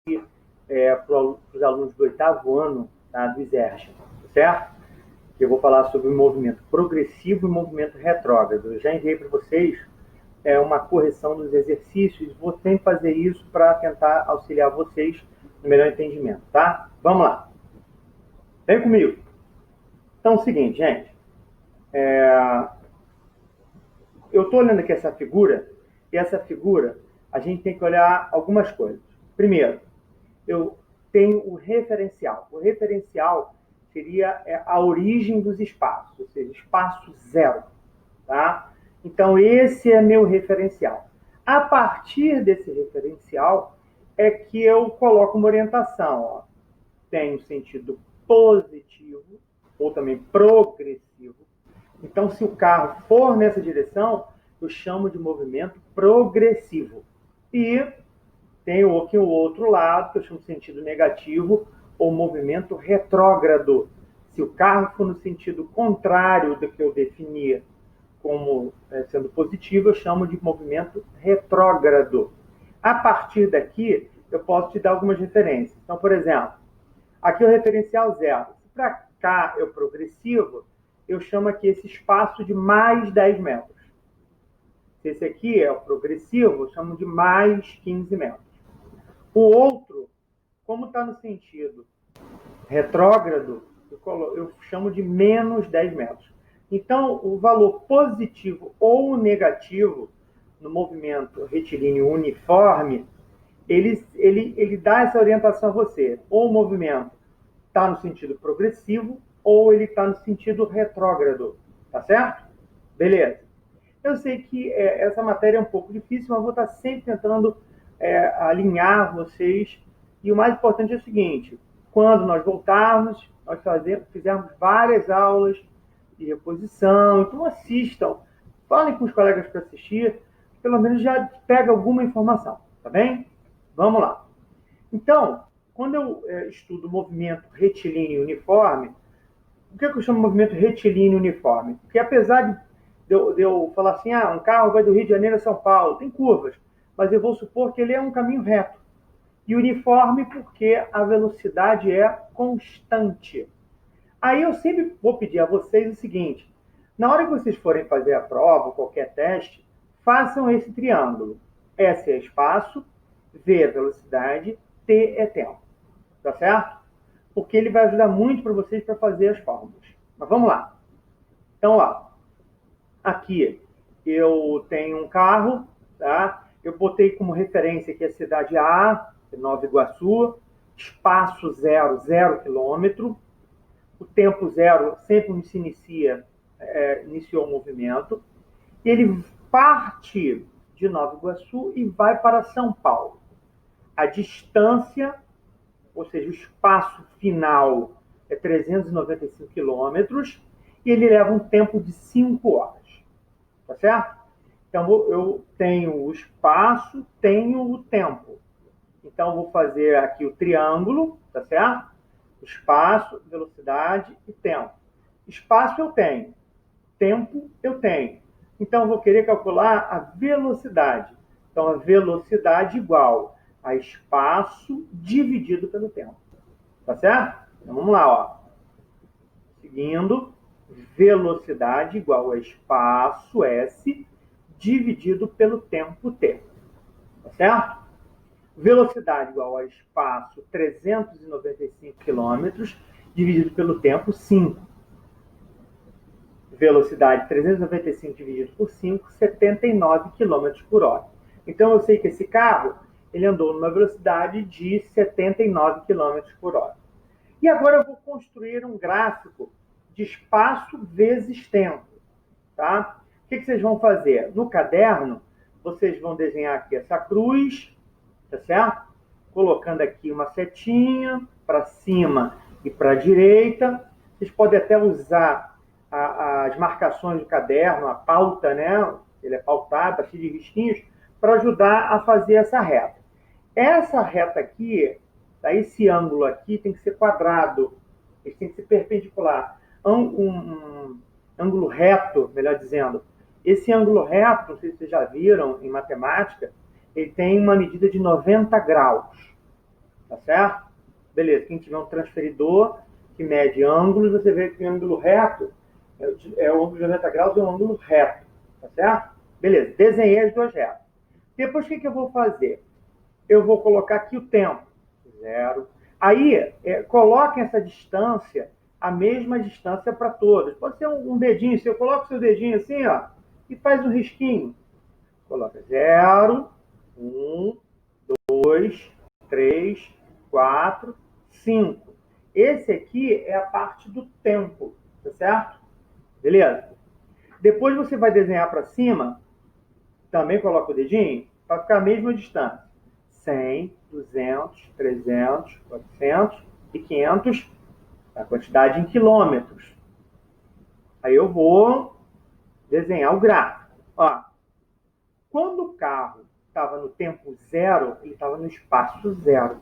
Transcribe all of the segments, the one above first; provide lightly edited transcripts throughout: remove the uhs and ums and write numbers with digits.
para os alunos do 8º ano, tá, do ISERJ, certo? Que eu vou falar sobre o movimento progressivo e movimento retrógrado. Eu já enviei para vocês uma correção dos exercícios, vou sempre fazer isso para tentar auxiliar vocês no melhor entendimento, tá? Vamos lá. Vem comigo. Então é o seguinte, gente. Eu estou olhando aqui essa figura, e essa figura a gente tem que olhar algumas coisas. Primeiro, eu tenho o referencial. O referencial seria a origem dos espaços, ou seja, espaço zero. Tá? Então, esse é meu referencial. A partir desse referencial é que eu coloco uma orientação. Ó. Tem o sentido positivo, ou também progressivo. Então, se o carro for nessa direção, eu chamo de movimento progressivo. E tem aqui o outro lado, que eu chamo de sentido negativo, ou movimento retrógrado. Se o carro for no sentido contrário do que eu definia como sendo positivo, eu chamo de movimento retrógrado. A partir daqui, eu posso te dar algumas referências. Então, por exemplo, aqui é o referencial zero. Se para cá é o progressivo, eu chamo aqui esse espaço de mais 10 metros. Se esse aqui é o progressivo, eu chamo de mais 15 metros. O outro, como está no sentido retrógrado, eu chamo de menos 10 metros. Então, o valor positivo ou negativo no movimento retilíneo uniforme, ele dá essa orientação a você. Ou o movimento está no sentido progressivo, ou ele está no sentido retrógrado. Tá certo? Beleza. Eu sei que essa matéria é um pouco difícil, mas vou estar sempre tentando alinhar vocês. E o mais importante é o seguinte, quando nós voltarmos, nós fizermos várias aulas de reposição, então assistam, falem com os colegas para assistir, pelo menos já pega alguma informação, tá bem? Vamos lá. Então, quando eu estudo movimento retilíneo uniforme, o que eu chamo de movimento retilíneo uniforme? Porque apesar de eu falar assim, um carro vai do Rio de Janeiro a São Paulo, tem curvas, mas eu vou supor que ele é um caminho reto. E uniforme porque a velocidade é constante. Aí eu sempre vou pedir a vocês o seguinte, na hora que vocês forem fazer a prova, qualquer teste, façam esse triângulo. S é espaço, V é velocidade, T é tempo. Tá certo? Porque ele vai ajudar muito para vocês para fazer as fórmulas. Mas vamos lá. Então, ó, aqui eu tenho um carro, tá? Eu botei como referência aqui a cidade A, Nova Iguaçu, espaço zero, 0 quilômetro, o tempo zero sempre se iniciou o movimento, e ele parte de Nova Iguaçu e vai para São Paulo. A distância, ou seja, o espaço final é 395 quilômetros, e ele leva um tempo de 5 horas. Tá certo? Então, eu tenho o espaço, tenho o tempo. Então, vou fazer aqui o triângulo, tá certo? Espaço, velocidade e tempo. Espaço eu tenho, tempo eu tenho. Então, eu vou querer calcular a velocidade. Então, a velocidade igual a espaço dividido pelo tempo. Tá certo? Então, vamos lá, ó. Seguindo, velocidade igual a espaço S dividido pelo tempo T. Tá certo? Velocidade igual a espaço 395 km dividido pelo tempo 5. Velocidade 395 dividido por 5, 79 km por hora. Então eu sei que esse carro ele andou numa velocidade de 79 km por hora. E agora eu vou construir um gráfico de espaço vezes tempo. Tá? O que vocês vão fazer? No caderno, vocês vão desenhar aqui essa cruz, tá certo? Colocando aqui uma setinha para cima e para a direita. Vocês podem até usar as marcações do caderno, a pauta, né? Ele é pautado, cheio de risquinhos, para ajudar a fazer essa reta. Essa reta aqui, esse ângulo aqui tem que ser quadrado, ele tem que ser perpendicular. Um ângulo reto, melhor dizendo. Esse ângulo reto, não sei se vocês já viram em matemática, ele tem uma medida de 90 graus. Tá certo? Beleza, quem tiver um transferidor que mede ângulos, você vê que o ângulo reto o ângulo de 90 graus é um ângulo reto. Tá certo? Beleza, desenhei as duas retas. Depois, o que eu vou fazer? Eu vou colocar aqui o tempo. 0. Aí, coloquem essa distância, a mesma distância para todas. Pode ser um dedinho. Se eu coloco o seu dedinho assim, ó, e faz um risquinho. Coloca 0, 1, 2, 3, 4, 5. Esse aqui é a parte do tempo, tá certo? Beleza? Depois você vai desenhar para cima, também coloca o dedinho, para ficar a mesma distância. 100, 200, 300, 400 e 500, a quantidade em quilômetros. Aí eu vou desenhar o gráfico. Ó, quando o carro estava no tempo zero, ele estava no espaço zero.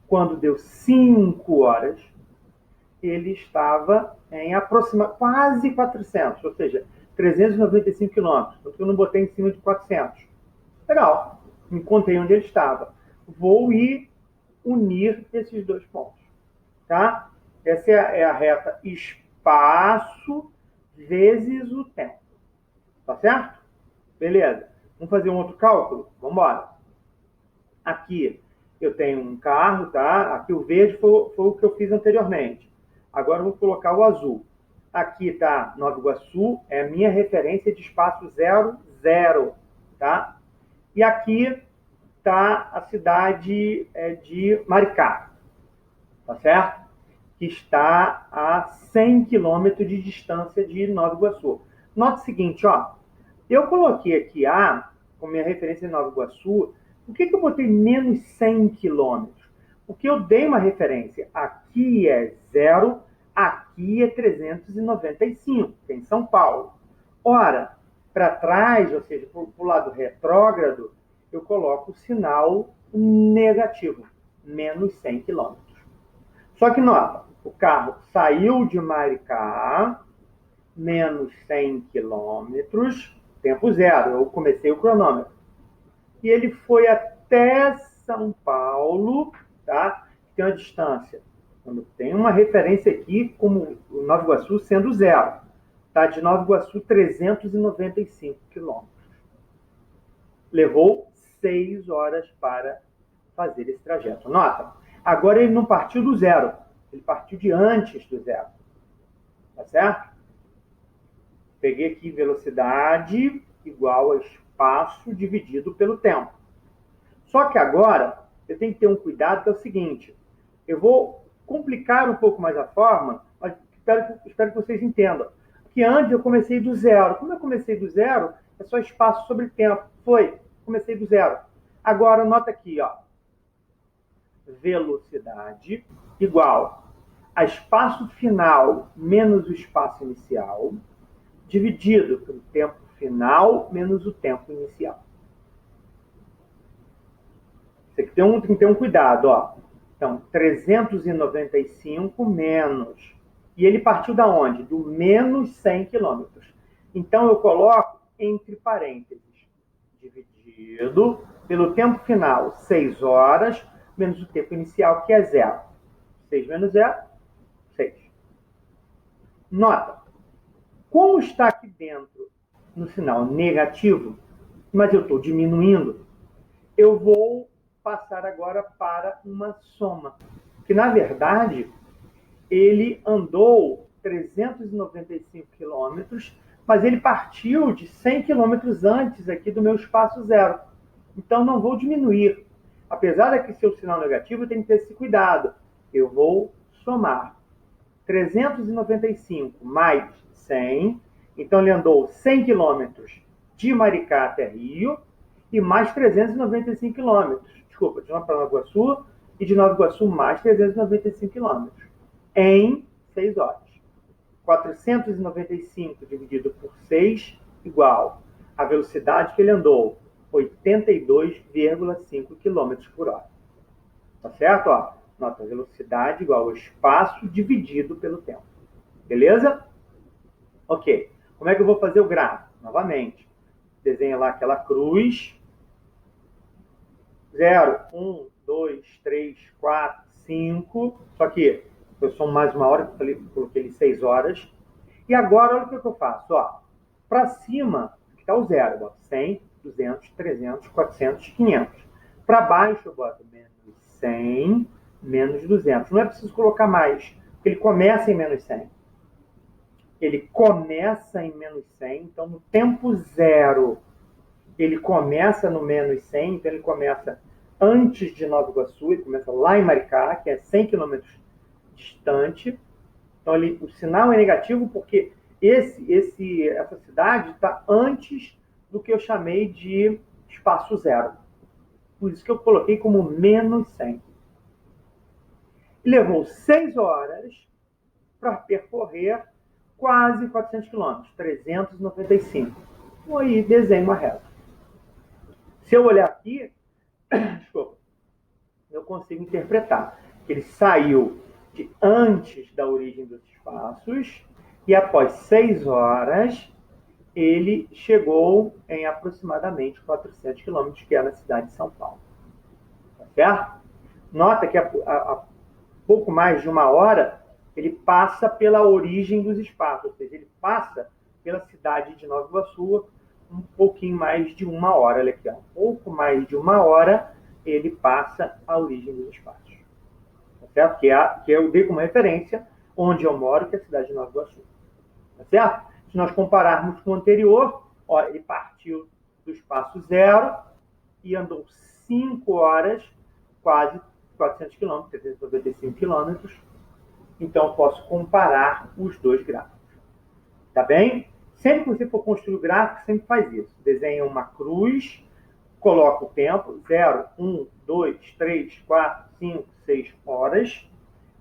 Quando deu 5 horas, ele estava em quase 400, ou seja, 395 quilômetros. Eu não botei em cima de 400. Legal, encontrei onde ele estava. Vou ir unir esses dois pontos. Tá? Essa é a reta espaço vezes o tempo. Tá certo? Beleza. Vamos fazer um outro cálculo? Vamos embora. Aqui eu tenho um carro, tá? Aqui o verde foi o que eu fiz anteriormente. Agora eu vou colocar o azul. Aqui está Nova Iguaçu, é a minha referência de espaço 0, 0, tá? E aqui está a cidade de Maricá, tá certo? Que está a 100 quilômetros de distância de Nova Iguaçu. Nota o seguinte, ó, eu coloquei aqui A como minha referência em Nova Iguaçu. Por que eu botei menos 100 quilômetros? Porque eu dei uma referência. Aqui é 0, aqui é 395, que é em São Paulo. Ora, para trás, ou seja, para o lado retrógrado, eu coloco o sinal negativo, menos 100 quilômetros. Só que nota, o carro saiu de Maricá, menos 100 quilômetros, tempo zero, eu comecei o cronômetro. E ele foi até São Paulo, tá? Tem uma distância. Quando tem uma referência aqui, como o Nova Iguaçu sendo zero. Tá? De Nova Iguaçu, 395 quilômetros. Levou 6 horas para fazer esse trajeto. Nota, agora ele não partiu do zero, ele partiu de antes do zero. Tá certo? Peguei aqui velocidade igual a espaço dividido pelo tempo. Só que agora eu tenho que ter um cuidado que é o seguinte, eu vou complicar um pouco mais a forma, mas espero que vocês entendam. Que antes eu comecei do zero. Como eu comecei do zero, é só espaço sobre tempo. Comecei do zero. Agora, nota aqui, ó. Velocidade igual a espaço final menos o espaço inicial, dividido pelo tempo final menos o tempo inicial. Você tem que ter um cuidado, ó. Então, 395 menos. E ele partiu da onde? Do menos 100 quilômetros. Então, eu coloco entre parênteses. Dividido pelo tempo final, 6 horas, menos o tempo inicial, que é 0. 6 menos 0, 6. Nota. Como está aqui dentro no sinal negativo, mas eu estou diminuindo, eu vou passar agora para uma soma. Que, na verdade, ele andou 395 quilômetros, mas ele partiu de 100 quilômetros antes aqui do meu espaço zero. Então, não vou diminuir. Apesar de que ser o sinal negativo, eu tenho que ter esse cuidado. Eu vou somar 395 mais 100. Então, ele andou 100 quilômetros de Maricá até Rio e mais 395 quilômetros. Desculpa, de Nova Iguaçu e de Nova Iguaçu mais 395 quilômetros. Em 6 horas. 495 dividido por 6 igual a velocidade que ele andou, 82,5 km por hora. Tá certo? Ó, nota, velocidade igual ao espaço dividido pelo tempo. Beleza? Ok. Como é que eu vou fazer o gráfico? Novamente. Desenha lá aquela cruz. 0, 1, 2, 3, 4, 5. Só que eu somo mais uma hora, que eu coloquei 6 horas. E agora, olha o que eu faço. Para cima, está o zero. 100, 200, 300, 400, 500. Para baixo, eu boto menos 100, menos 200. Não é preciso colocar mais, porque ele começa em menos 100. Ele começa em menos 100, então no tempo zero, ele começa no menos 100, então ele começa antes de Nova Iguaçu, ele começa lá em Maricá, que é 100 quilômetros distante. Então o sinal é negativo porque essa cidade está antes do que eu chamei de espaço zero. Por isso que eu coloquei como menos 100. E levou 6 horas para percorrer quase 400 quilômetros, 395. Então, aí desenho uma reta. Se eu olhar aqui, desculpa, eu consigo interpretar que ele saiu de antes da origem dos espaços e após 6 horas ele chegou em aproximadamente 400 quilômetros, que é na cidade de São Paulo. Tá certo? Nota que a pouco mais de uma hora ele passa pela origem dos espaços, ou seja, ele passa pela cidade de Nova Iguaçu um pouquinho mais de uma hora. Olha aqui, um pouco mais de uma hora ele passa a origem dos espaços. Tá certo? Que eu dei como referência onde eu moro, que é a cidade de Nova Iguaçu. Tá certo? Se nós compararmos com o anterior, ele partiu do espaço zero e andou 5 horas, quase 400 quilômetros, 395 quilômetros. Então, eu posso comparar os dois gráficos. Tá bem? Sempre que você for construir o gráfico, sempre faz isso. Desenha uma cruz, coloca o tempo, 0, 1, 2, 3, 4, 5, 6 horas.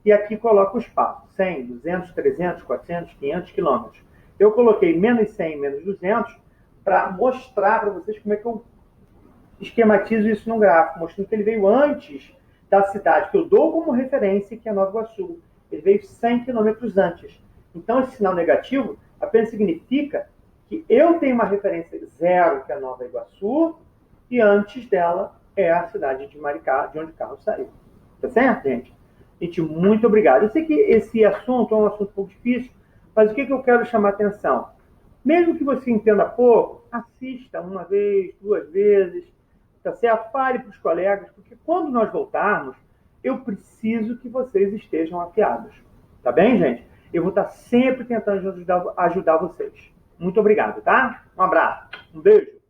E aqui coloca o espaço, 100, 200, 300, 400, 500 quilômetros. Eu coloquei menos 100, menos 200, para mostrar para vocês como é que eu esquematizo isso no gráfico, mostrando que ele veio antes da cidade que eu dou como referência, que é Nova Iguaçu. Ele veio 100 quilômetros antes. Então, esse sinal negativo apenas significa que eu tenho uma referência zero, que é Nova Iguaçu, e antes dela é a cidade de Maricá, de onde o carro saiu. Tá certo, gente? Gente, muito obrigado. Eu sei que esse assunto é um assunto um pouco difícil, mas o que eu quero chamar a atenção? Mesmo que você entenda pouco, assista uma vez, 2 vezes, tá certo? Fale para os colegas, porque quando nós voltarmos, eu preciso que vocês estejam afiados. Tá bem, gente? Eu vou estar sempre tentando ajudar vocês. Muito obrigado, tá? Um abraço, um beijo.